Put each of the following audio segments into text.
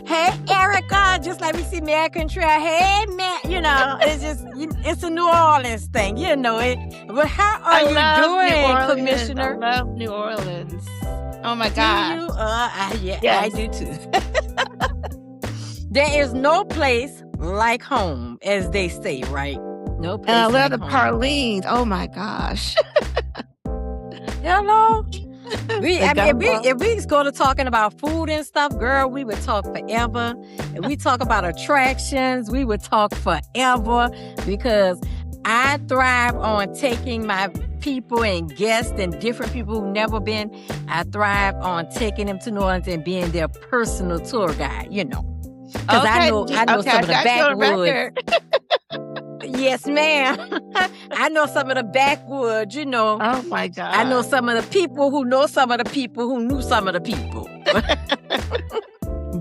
Hey, Erica, just like we see American Trail. Hey, Matt, it's a New Orleans thing, it. But how are you doing, Commissioner? I love New Orleans. Oh my God. Do you? I do too. There is no place like home, as they say, right? No place. And I love like the home. Parleens. Oh my gosh. Hello. If we go to talking about food and stuff, girl, we would talk forever. If we talk about attractions, we would talk forever, because I thrive on taking my people and guests and different people who've never been. I thrive on taking them to New Orleans and being their personal tour guide, Because I know some of the backwoods. Yes, ma'am. I know some of the backwoods, Oh my God. I know some of the people who know some of the people who knew some of the people.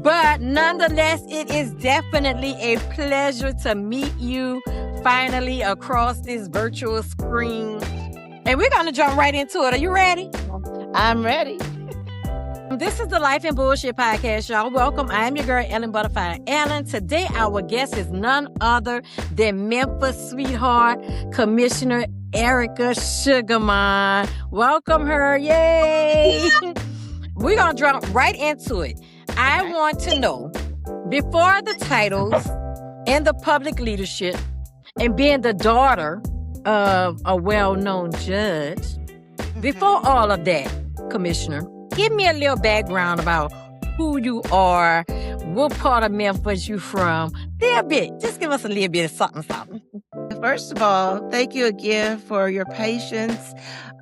But nonetheless, it is definitely a pleasure to meet you finally across this virtual screen. And we're going to jump right into it. Are you ready? I'm ready. This is the Life and Bullshit Podcast, y'all. Welcome. I am your girl, Ellen Butterfly Ellen. Today, our guest is none other than Memphis sweetheart, Commissioner Erica Sugarman. Welcome her. Yay! We're going to jump right into it. I want to know, before the titles and the public leadership and being the daughter of a well-known judge, before all of that, Commissioner, give me a little background about who you are, what part of Memphis you from. Little bit. Just give us a little bit of something. First of all, thank you again for your patience.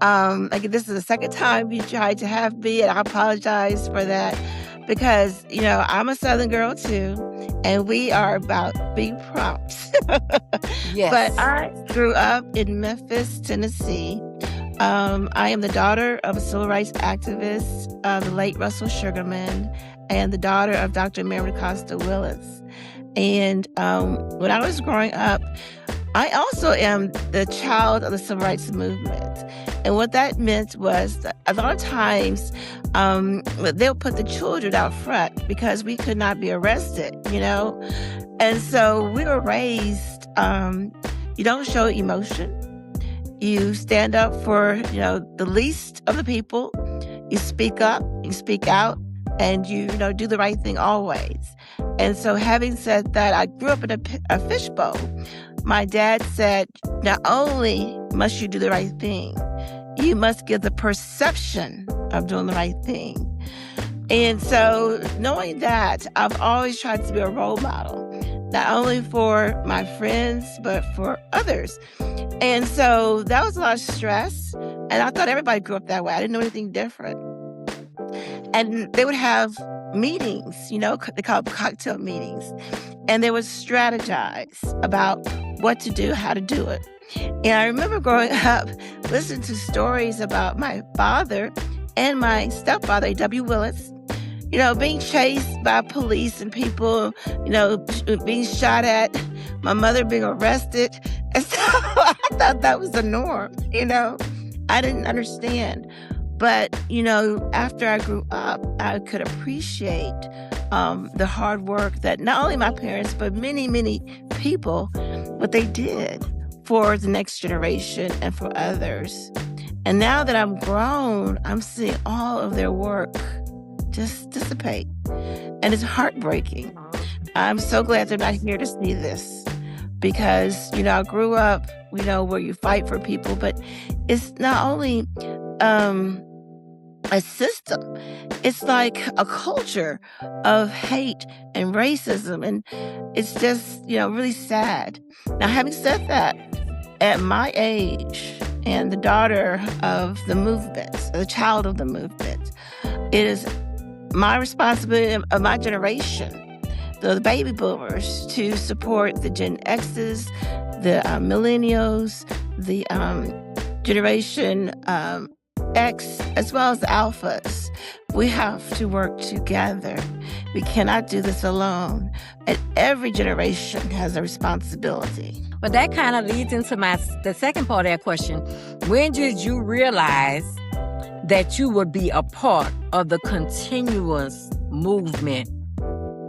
This is the second time you tried to have me, and I apologize for that because, I'm a Southern girl too, and we are about being prompt. Yes. But I grew up in Memphis, Tennessee. I am the daughter of a civil rights activist, the late Russell Sugarman, and the daughter of Dr. Mary Costa Willis. And when I was growing up, I also am the child of the civil rights movement. And what that meant was that a lot of times they'll put the children out front because we could not be arrested, And so we were raised, you don't show emotion. You stand up for, the least of the people. You speak up, you speak out, and you do the right thing always. And so having said that, I grew up in a fishbowl. My dad said, not only must you do the right thing, you must give the perception of doing the right thing. And so knowing that, I've always tried to be a role model, not only for my friends, but for others. And so that was a lot of stress. And I thought everybody grew up that way. I didn't know anything different. And they would have meetings, they call them cocktail meetings. And they would strategize about what to do, how to do it. And I remember growing up, listening to stories about my father and my stepfather, A.W. Willis, being chased by police and people, being shot at, my mother being arrested. And so I thought that was the norm, I didn't understand. But, after I grew up, I could appreciate the hard work that not only my parents, but many, many people, what they did for the next generation and for others. And now that I'm grown, I'm seeing all of their work just dissipate. And it's heartbreaking. I'm so glad they're not here to see this because, I grew up, where you fight for people, but it's not only a system, it's like a culture of hate and racism. And it's just, really sad. Now, having said that, at my age and the daughter of the movement, the child of the movement, it is my responsibility of my generation, the baby boomers, to support the Gen X's, the millennials, the generation X, as well as the alphas. We have to work together. We cannot do this alone. And every generation has a responsibility. But that kind of leads into the second part of that question. When did you realize that you would be a part of the continuous movement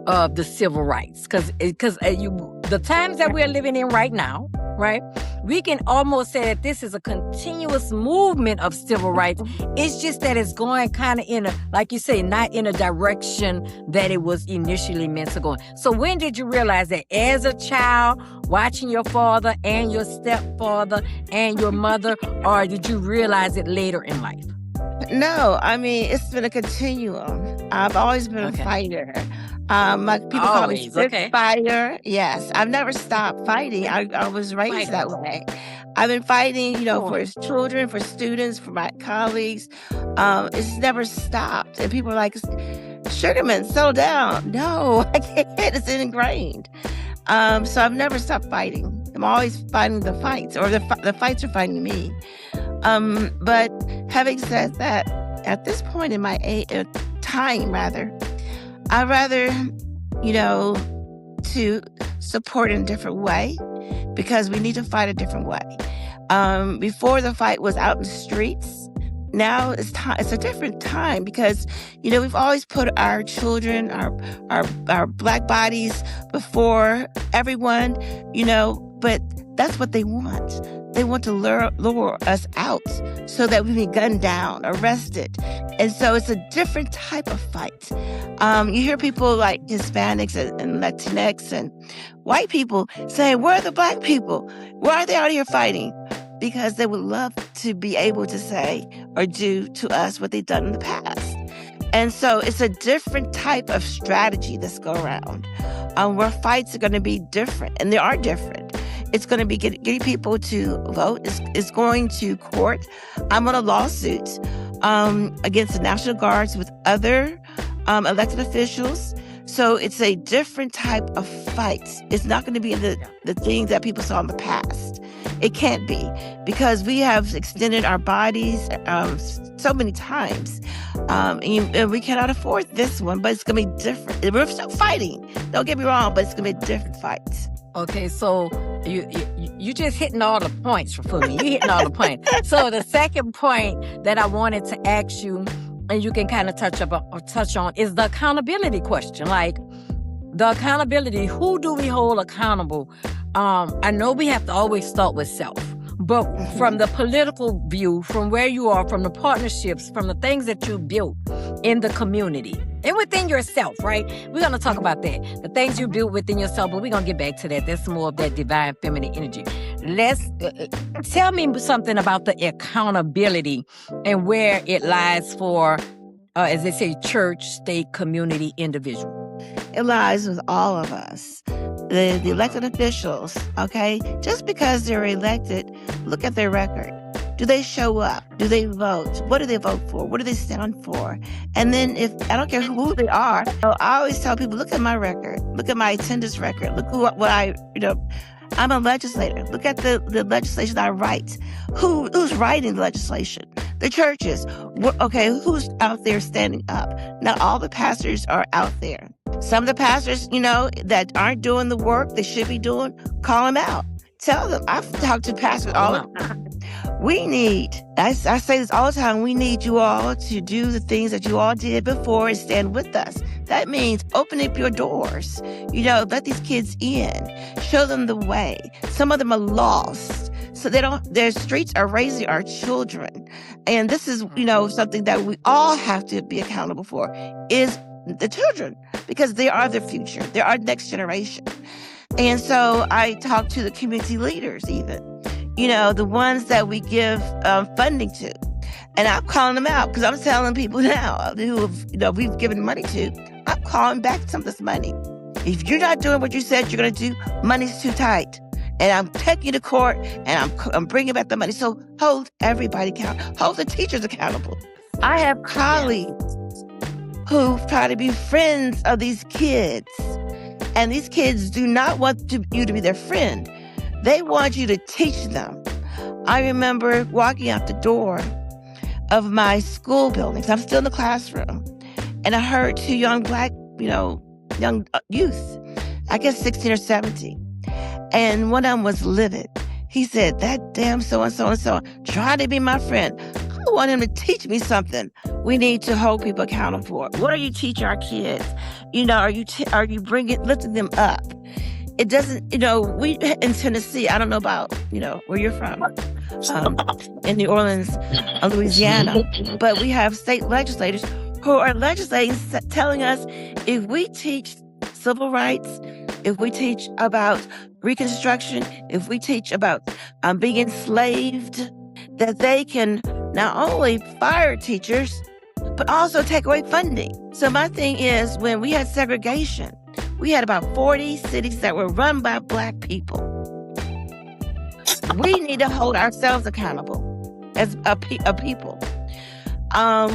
of the civil rights, because the times that we're living in right now, right? We can almost say that this is a continuous movement of civil rights. It's just that it's going kind of in a, like you say, not in a direction that it was initially meant to go. So when did you realize that as a child, watching your father and your stepfather and your mother, or did you realize it later in life? No, I mean, it's been a continuum. I've always been a fighter. My people call me Spitfire. Yes, I've never stopped fighting. I was raised that way. I've been fighting, for children, for students, for my colleagues. It's never stopped. And people are like, Sugarman, settle down. No, I can't. It's ingrained. So I've never stopped fighting. I'm always fighting the fights, or the fights are fighting me. But having said that, at this point in my time, I'd rather, to support in a different way, because we need to fight a different way. Before, the fight was out in the streets. Now it's a different time, because, we've always put our children, our Black bodies before everyone, but that's what they want. They want to lure us out so that we be gunned down, arrested. And so it's a different type of fight. You hear people like Hispanics and Latinx and white people saying, where are the Black people? Why are they out here fighting? Because they would love to be able to say or do to us what they've done in the past. And so it's a different type of strategy this go around, where fights are going to be different, and they are different. It's going to be getting people to vote. It's going to court. I'm on a lawsuit against the National Guards with other elected officials. So it's a different type of fight. It's not going to be the things that people saw in the past. It can't be, because we have extended our bodies so many times. And we cannot afford this one, but it's going to be different. We're still fighting. Don't get me wrong, but it's going to be a different fight. Okay, so you just hitting all the points for me. You hitting all the points. So the second point that I wanted to ask you, and you can kind of touch on, is the accountability question. Like, the accountability, who do we hold accountable? I know we have to always start with self, but from the political view, from where you are, from the partnerships, from the things that you built in the community and within yourself, right? We're going to talk about that, the things you built within yourself, but we're going to get back to that. That's more of that divine feminine energy. Tell me something about the accountability and where it lies for, as they say, church, state, community, individual. It lies with all of us. The elected officials, okay? Just because they're elected, look at their record. Do they show up? Do they vote? What do they vote for? What do they stand for? And then I don't care who they are, I always tell people, look at my record. Look at my attendance record. Look I'm a legislator. Look at the legislation I write. Who's writing the legislation? The churches. Okay, who's out there standing up? Not all the pastors are out there. Some of the pastors, that aren't doing the work they should be doing, call them out. Tell them. I've talked to pastors all the time. I say this all the time, we need you all to do the things that you all did before and stand with us. That means open up your doors. Let these kids in. Show them the way. Some of them are lost. So their streets are raising our children. And this is, something that we all have to be accountable for, is the children, because they are the future. They're our next generation. And so I talk to the community leaders even, the ones that we give funding to. And I'm calling them out, because I'm telling people now who we've given money to, I'm calling back some of this money. If you're not doing what you said you're going to do, money's too tight. And I'm taking you to court, and I'm bringing back the money. So hold everybody accountable. Hold the teachers accountable. I have colleagues who try to be friends of these kids. And these kids do not want you to be their friend. They want you to teach them. I remember walking out the door of my school buildings. I'm still in the classroom. And I heard two young Black, young youth, I guess 16 or 17. And one of them was livid. He said, that damn so-and-so and so trying to be my friend. I want him to teach me something. We need to hold people accountable for it. What are you teaching our kids? Are you lifting them up? It doesn't, we in Tennessee, I don't know about, where you're from, in New Orleans, Louisiana, but we have state legislators who are legislating, telling us if we teach civil rights, if we teach about Reconstruction, if we teach about being enslaved, that they can not only fire teachers, but also take away funding. So my thing is, when we had segregation, we had about 40 cities that were run by Black people. We need to hold ourselves accountable as a people.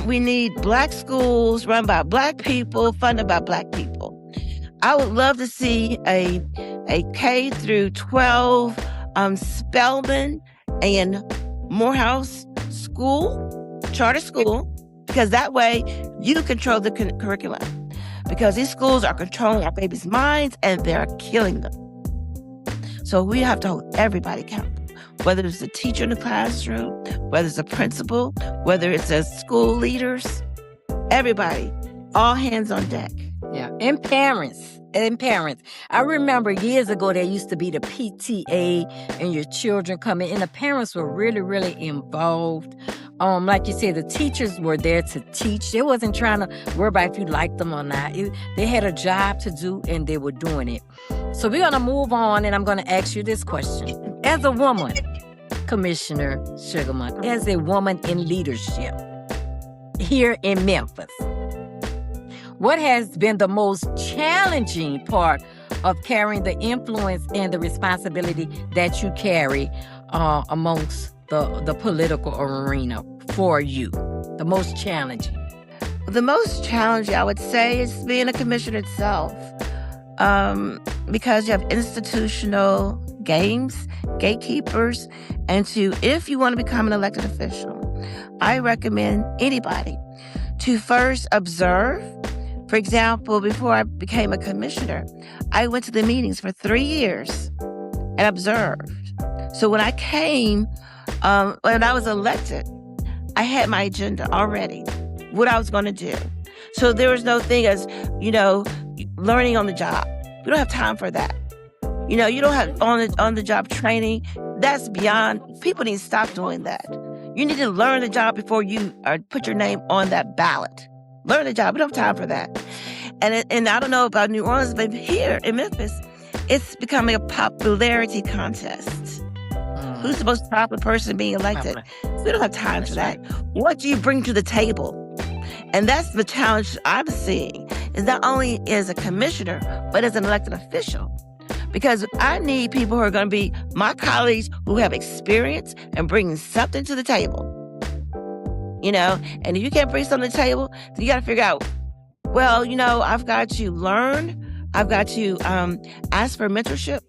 We need Black schools run by Black people, funded by Black people. I would love to see a K through 12 Spelman and Morehouse school, charter school, because that way you control the curriculum. Because these schools are controlling our babies' minds and they're killing them. So we have to hold everybody accountable, whether it's a teacher in the classroom, whether it's a principal, whether it's the school leaders, everybody, all hands on deck. Yeah, and parents. I remember years ago there used to be the PTA and your children coming in. The parents were really, really involved. Like you said, the teachers were there to teach. They wasn't trying to worry about if you liked them or not. They had a job to do and they were doing it. So we're going to move on, and I'm going to ask you this question. As a woman, Commissioner Sugarman, as a woman in leadership here in Memphis, what has been the most challenging part of carrying the influence and the responsibility that you carry amongst the political arena for you? The most challenging? The most challenging, I would say, is being a commissioner itself. Because you have institutional games, gatekeepers, and if you want to become an elected official, I recommend anybody to first observe. For example, before I became a commissioner, I went to the meetings for 3 years and observed. So when I came, when I was elected, I had my agenda already, what I was going to do. So there was no thing as, learning on the job. We don't have time for that. You don't have on the job training. That's beyond. People need to stop doing that. You need to learn the job before you put your name on that ballot. Learn the job. We don't have time for that. And I don't know about New Orleans, but here in Memphis, it's becoming a popularity contest. Who's the most popular person being elected? We don't have time for that. What do you bring to the table? And that's the challenge I'm seeing, is not only as a commissioner, but as an elected official. Because I need people who are going to be my colleagues who have experience and bringing something to the table. And if you can't bring something to the table, then you got to figure out, I've got to learn. I've got to ask for mentorship.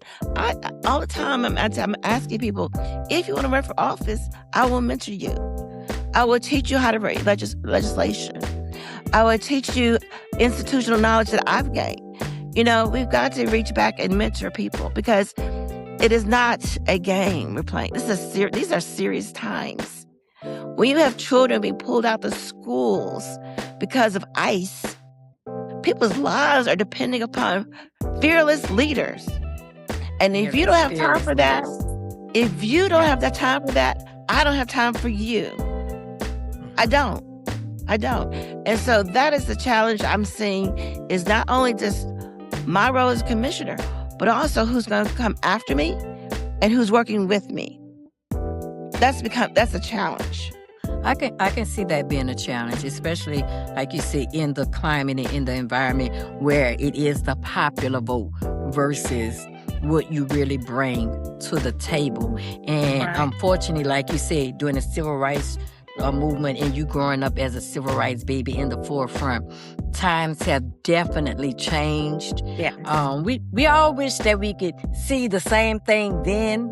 All the time, I'm asking people, if you want to run for office, I will mentor you. I will teach you how to write legislation. I will teach you institutional knowledge that I've gained. We've got to reach back and mentor people because it is not a game we're playing. These are serious times. When you have children being pulled out of schools because of ICE, people's lives are depending upon fearless leaders. And if you don't have time for that, I don't have time for you. I don't. And so that is the challenge I'm seeing, is not only just my role as commissioner, but also who's going to come after me and who's working with me. That's a challenge. I can see that being a challenge, especially, like you say, in the climate and in the environment where it is the popular vote versus what you really bring to the table. And unfortunately, like you said, during the civil rights movement and you growing up as a civil rights baby in the forefront, times have definitely changed. Yeah. We all wish that we could see the same thing then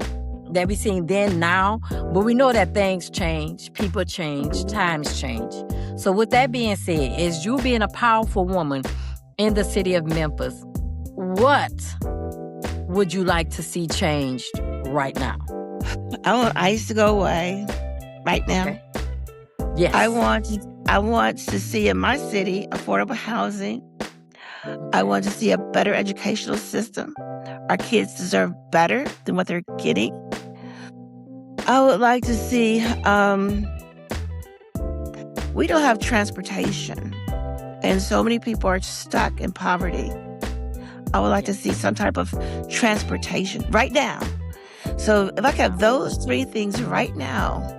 that we seen then now, but we know that things change, people change, times change. So with that being said, as you being a powerful woman in the city of Memphis, what would you like to see changed right now? I want ICE to go away right now. Okay. Yes. I want to see in my city affordable housing. I want to see a better educational system. Our kids deserve better than what they're getting. I would like to see, we don't have transportation, and so many people are stuck in poverty. I would like to see some type of transportation right now. So if I can have those three things right now,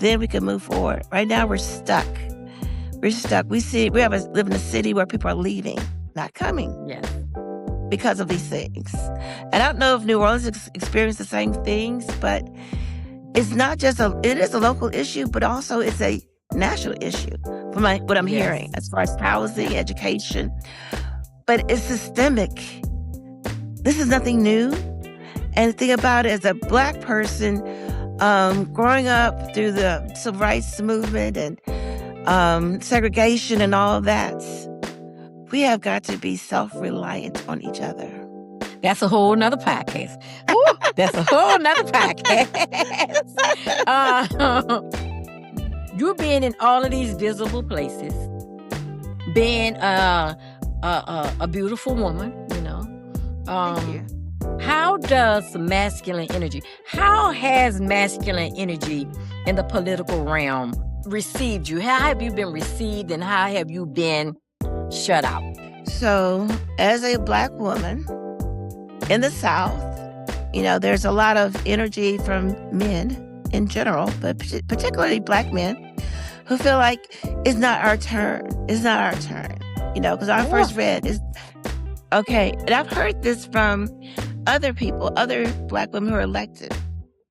then we can move forward. Right now, we're stuck. We're stuck. We live in a city where people are leaving, not coming. Yes. Because of these things. And I don't know if New Orleans experienced the same things, but it's not just it is a local issue, but also it's a national issue from what I'm hearing as far as housing, education. But it's systemic. This is nothing new. And the thing about it, as a Black person, growing up through the civil rights movement and segregation and all of that, we have got to be self-reliant on each other. That's a whole nother podcast. Ooh, that's a whole nother podcast. You being in all of these visible places, being a beautiful woman, you know. Thank you. How does masculine energy, how has masculine energy in the political realm received you? How have you been received and how have you been shut out? So, as a Black woman in the South, you know, there's a lot of energy from men in general, but particularly Black men who feel like it's not our turn. It's not our turn. You know, because our first read is, okay, and I've heard this from other people, other Black women who are elected.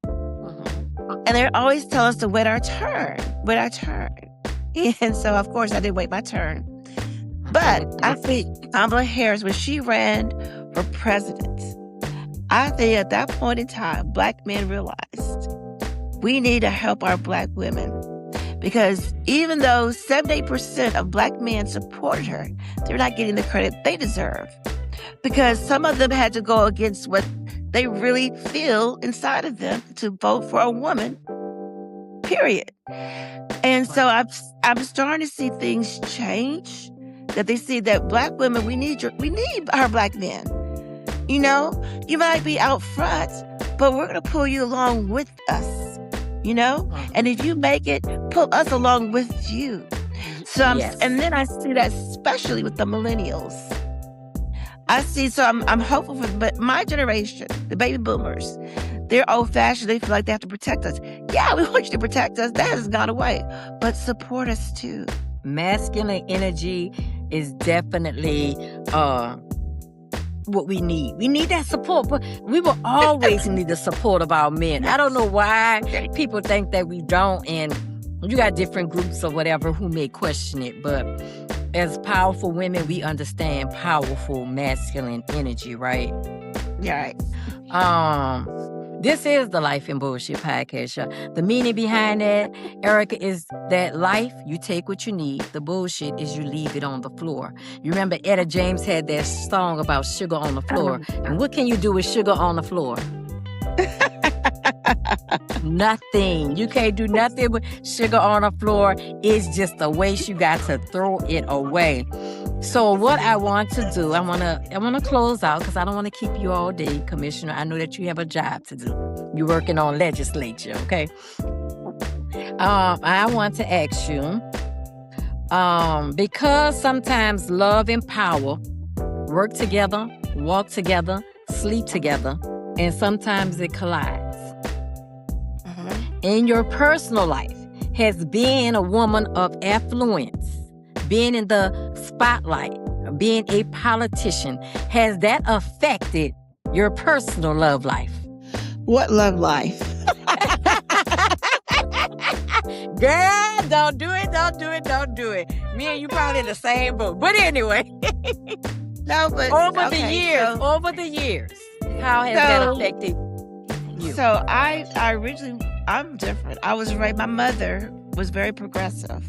And they always tell us to wait our turn. And so, of course, I did wait my turn. But I think Kamala Harris, when she ran for president, I think at that point in time, Black men realized we need to help our Black women. Because even though 78% of Black men supported her, they're not getting the credit they deserve. Because some of them had to go against what they really feel inside of them to vote for a woman, period. And so I'm starting to see things change, that they see that Black women, we need our Black men. You know, you might be out front, but we're going to pull you along with us, you know? And if you make it, pull us along with you. So and then I see that especially with the millennials. I'm hopeful but my generation, the baby boomers, they're old-fashioned. They feel like they have to protect us. Yeah, we want you to protect us. That has gone away. But support us too. Masculine energy is definitely what we need. We need that support, but we will always need the support of our men. I don't know why people think that we don't, and you got different groups or whatever who may question it, but as powerful women, we understand powerful masculine energy, right? Yeah, right. This is the Life and Bullshit podcast show. The meaning behind that, Erica, is that life, you take what you need. The bullshit is you leave it on the floor. You remember Etta James had that song about sugar on the floor. And what can you do with sugar on the floor? Nothing. You can't do nothing with sugar on the floor. It's just a waste. You got to throw it away. So what I want to do, I want to close out because I don't want to keep you all day, Commissioner. I know that you have a job to do. You're working on legislature, okay? I want to ask you, because sometimes love and power work together, walk together, sleep together, and sometimes it collides. In your personal life, has being a woman of affluence, being in the spotlight, being a politician, has that affected your personal love life? What love life? Girl, don't do it. Me and you probably in the same boat. But anyway. No, but over the years, how has that affected you? So I'm different. I was raised, my mother was very progressive.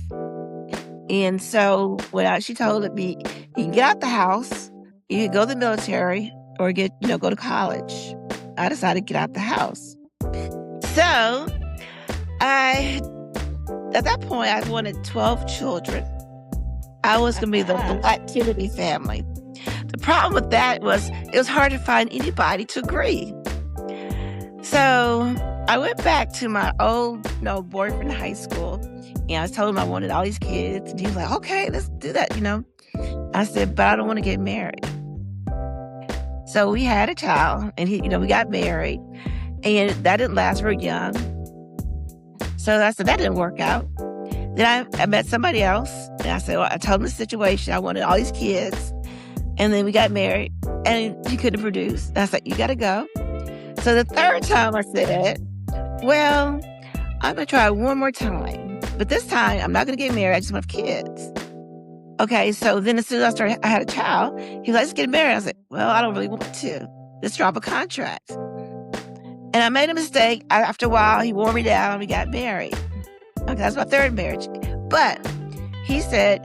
And so when she told me, you can get out the house, you can go to the military or go to college. I decided to get out the house. So at that point, I wanted 12 children. I was going to be the Black Kennedy family. The problem with that was it was hard to find anybody to agree. So I went back to my old boyfriend in high school, and I told him I wanted all these kids. And he was like, okay, let's do that, I said, but I don't want to get married. So we had a child, and we got married, and that didn't last very young. So I said, that didn't work out. Then I met somebody else, and I said, well, I told him the situation. I wanted all these kids. And then we got married, and he couldn't produce. And I said, you got to go. So the third time I said, well, I'm going to try one more time. But this time, I'm not going to get married. I just want to have kids. Okay, so then as soon as I had a child, he was like, let's get married. I was like, well, I don't really want to. Let's drop a contract. And I made a mistake. After a while, he wore me down. We got married. Okay, that's my third marriage. But he said,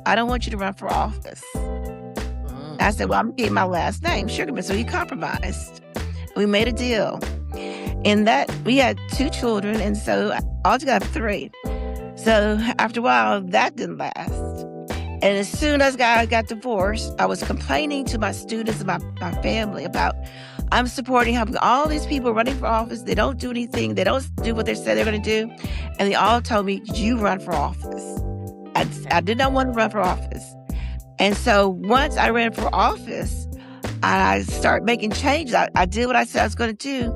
I don't want you to run for office. I said, well, I'm getting my last name, Sugarman. So he compromised. We made a deal. And that we had 2 children, and so altogether 3. So after a while, that didn't last. And as soon as I got divorced, I was complaining to my students and my family about I'm supporting helping all these people running for office. They don't do anything. They don't do what they said they're going to do. And they all told me, you run for office. I did not want to run for office. And so once I ran for office, I started making changes. I did what I said I was going to do.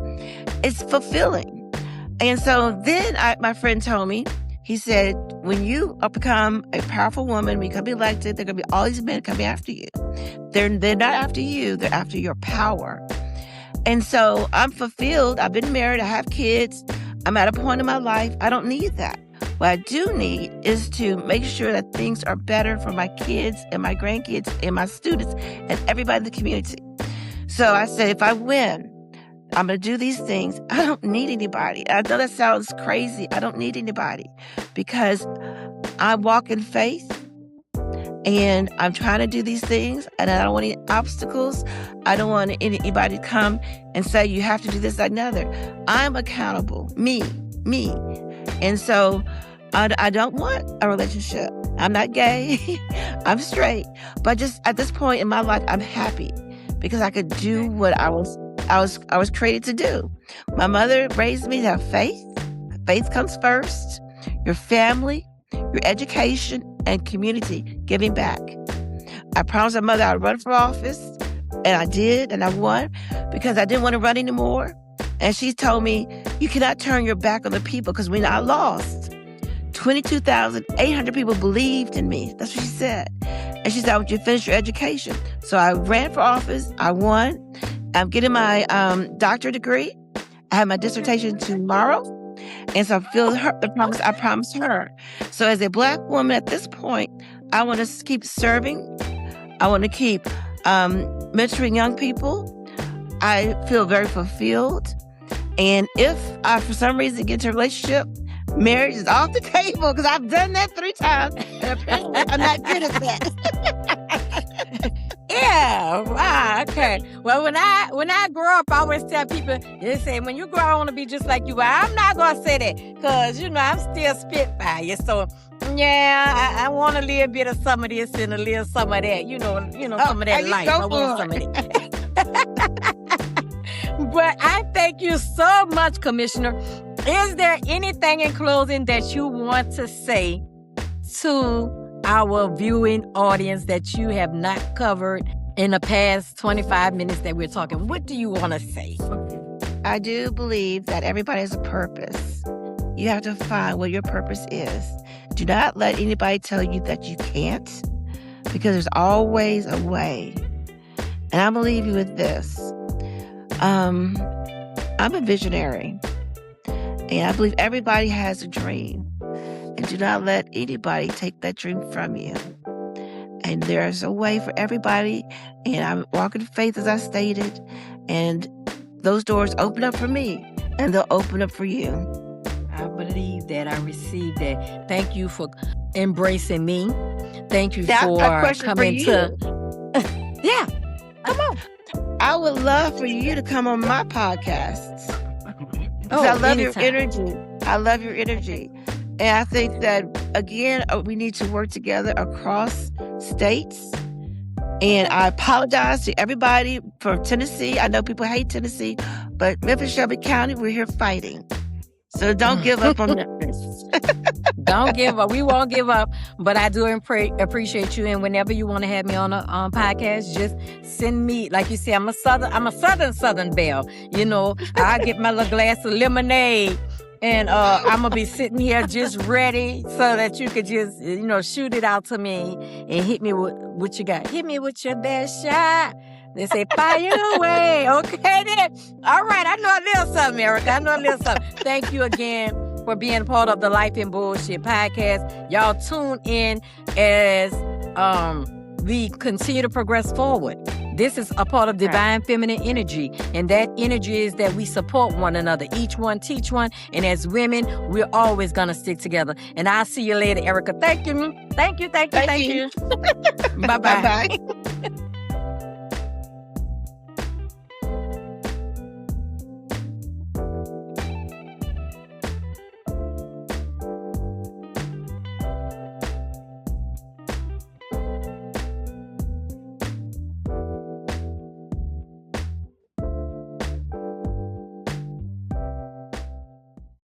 It's fulfilling. And so then my friend told me, he said, when you become a powerful woman, when you become elected, there are going to be all these men coming after you. They're not after you. They're after your power. And so I'm fulfilled. I've been married. I have kids. I'm at a point in my life. I don't need that. What I do need is to make sure that things are better for my kids and my grandkids and my students and everybody in the community. So I said, if I win, I'm going to do these things. I don't need anybody. I know that sounds crazy. I don't need anybody because I walk in faith and I'm trying to do these things and I don't want any obstacles. I don't want anybody to come and say, you have to do this, that, and another. I'm accountable. Me. And so I don't want a relationship. I'm not gay. I'm straight. But just at this point in my life, I'm happy because I could do what I was created to do. My mother raised me to have faith. Faith comes first. Your family, your education, and community giving back. I promised my mother I'd run for office, and I did, and I won because I didn't want to run anymore. And she told me, you cannot turn your back on the people because when I lost, 22,800 people believed in me. That's what she said. And she said, I want you to finish your education. So I ran for office. I won. I'm getting my doctorate degree. I have my dissertation tomorrow. And so I feel the promise I promised her. So as a Black woman at this point, I want to keep serving. I want to keep mentoring young people. I feel very fulfilled. And if I, for some reason, get into a relationship, marriage is off the table because I've done that 3 times. And apparently I'm not good at that. Yeah. Wow. Okay. Well, when I grow up, I always tell people, they say, when you grow, I want to be just like you. I'm not going to say that because, I'm still Spitfire. So, yeah, I want a little bit of some of this and a little some of that. Some of that life. I want some of that. But I thank you so much, Commissioner. Is there anything in closing that you want to say to our viewing audience that you have not covered in the past 25 minutes that we're talking? What do you want to say? I do believe that everybody has a purpose. You have to find what your purpose is. Do not let anybody tell you that you can't, because there's always a way. And I believe you with this. I'm a visionary, and I believe everybody has a dream. And do not let anybody take that dream from you. And there's a way for everybody, and I'm walking in faith, as I stated, and those doors open up for me, and they'll open up for you. I believe that. I received that. Thank you for embracing me. Thank you for coming to... Yeah, come on. I would love for you to come on my podcasts. I love your energy. I love your energy. And I think that, again, we need to work together across states. And I apologize to everybody from Tennessee. I know people hate Tennessee, but Memphis, Shelby County, we're here fighting. So don't give up on Memphis. Don't give up. We won't give up. But I do appreciate you. And whenever you want to have me on a podcast, just send me. Like you say, I'm a Southern belle. You know, I get my little glass of lemonade. And I'm going to be sitting here just ready so that you could just, shoot it out to me and hit me with what you got. Hit me with your best shot. They say, fire away. Okay, then. All right. I know a little something, Erica. I know a little something. Thank you again for being part of the Life in Bullshit podcast. Y'all tune in as we continue to progress forward. This is a part of divine feminine energy. And that energy is that we support one another. Each one teach one. And as women, we're always going to stick together. And I'll see you later, Erica. Thank you. Thank you. Thank you. Bye-bye. Bye-bye.